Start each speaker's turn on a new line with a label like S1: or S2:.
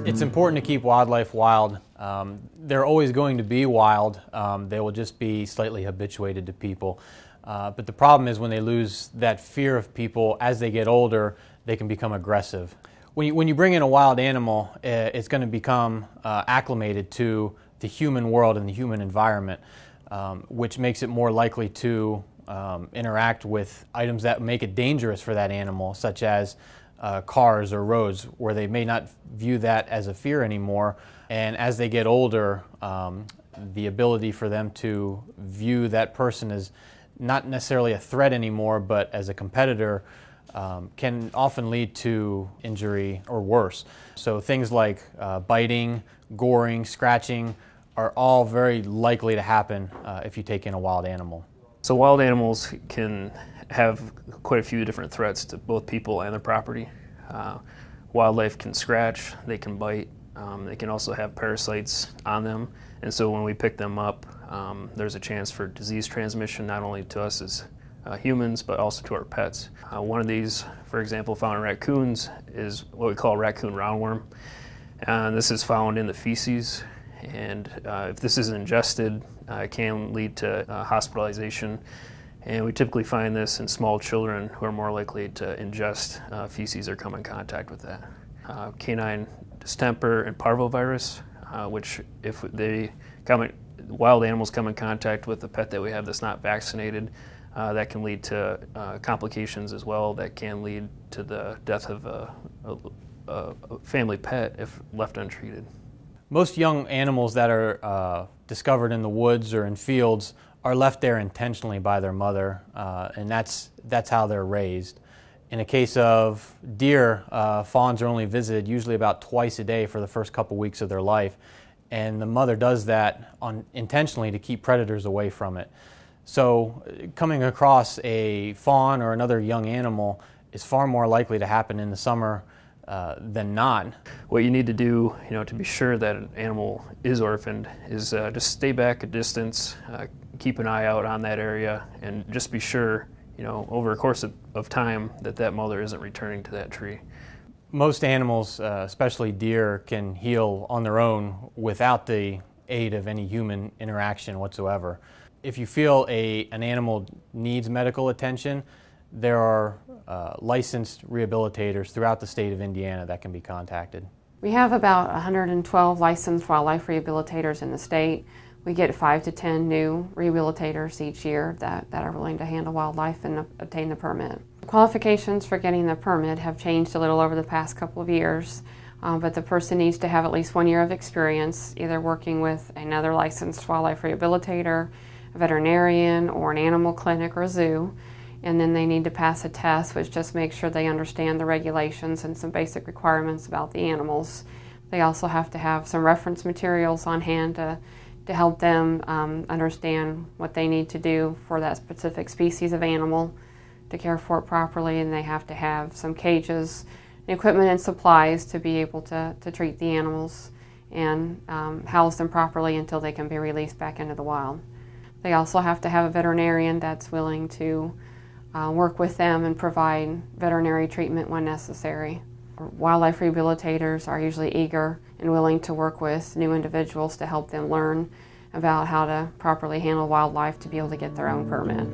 S1: It's important to keep wildlife wild. They're always going to be wild. They will just be slightly habituated to people. But the problem is when they lose that fear of people as they get older, they can become aggressive. When you bring in a wild animal, it's going to become acclimated to the human world and the human environment, which makes it more likely to interact with items that make it dangerous for that animal, such as cars or roads, where they may not view that as a fear anymore. And as they get older, the ability for them to view that person as not necessarily a threat anymore, but as a competitor, can often lead to injury or worse. So things like biting, goring, scratching are all very likely to happen if you take in a wild animal.
S2: So wild animals can have quite a few different threats to both people and their property. Wildlife can scratch, they can bite, they can also have parasites on them, and so when we pick them up, there's a chance for disease transmission not only to us as humans but also to our pets. One of these, for example, found in raccoons is what we call raccoon roundworm. This is found in the feces, and if this is ingested, it can lead to hospitalization. And we typically find this in small children who are more likely to ingest feces or come in contact with that. Canine distemper and parvovirus, which if wild animals come in contact with a pet that we have that's not vaccinated, that can lead to complications as well that can lead to the death of a family pet if left untreated.
S1: Most young animals that are discovered in the woods or in fields are left there intentionally by their mother, and that's how they're raised. In a case of deer, fawns are only visited usually about twice a day for the first couple weeks of their life, and the mother does that intentionally to keep predators away from it. So coming across a fawn or another young animal is far more likely to happen in the summer than not.
S2: What you need to do, to be sure that an animal is orphaned is just stay back a distance, keep an eye out on that area, and just be sure, over a course of time that mother isn't returning to that tree.
S1: Most animals, especially deer, can heal on their own without the aid of any human interaction whatsoever. If you feel an animal needs medical attention, there are licensed rehabilitators throughout the state of Indiana that can be contacted.
S3: We have about 112 licensed wildlife rehabilitators in the state. We get 5 to 10 new rehabilitators each year that are willing to handle wildlife and obtain the permit. Qualifications for getting the permit have changed a little over the past couple of years, but the person needs to have at least 1 year of experience, either working with another licensed wildlife rehabilitator, a veterinarian, or an animal clinic or zoo. And then they need to pass a test which just makes sure they understand the regulations and some basic requirements about the animals. They also have to have some reference materials on hand to help them understand what they need to do for that specific species of animal to care for it properly, and they have to have some cages, equipment and supplies to be able to treat the animals and house them properly until they can be released back into the wild. They also have to have a veterinarian that's willing to work with them and provide veterinary treatment when necessary. Wildlife rehabilitators are usually eager and willing to work with new individuals to help them learn about how to properly handle wildlife to be able to get their own permit.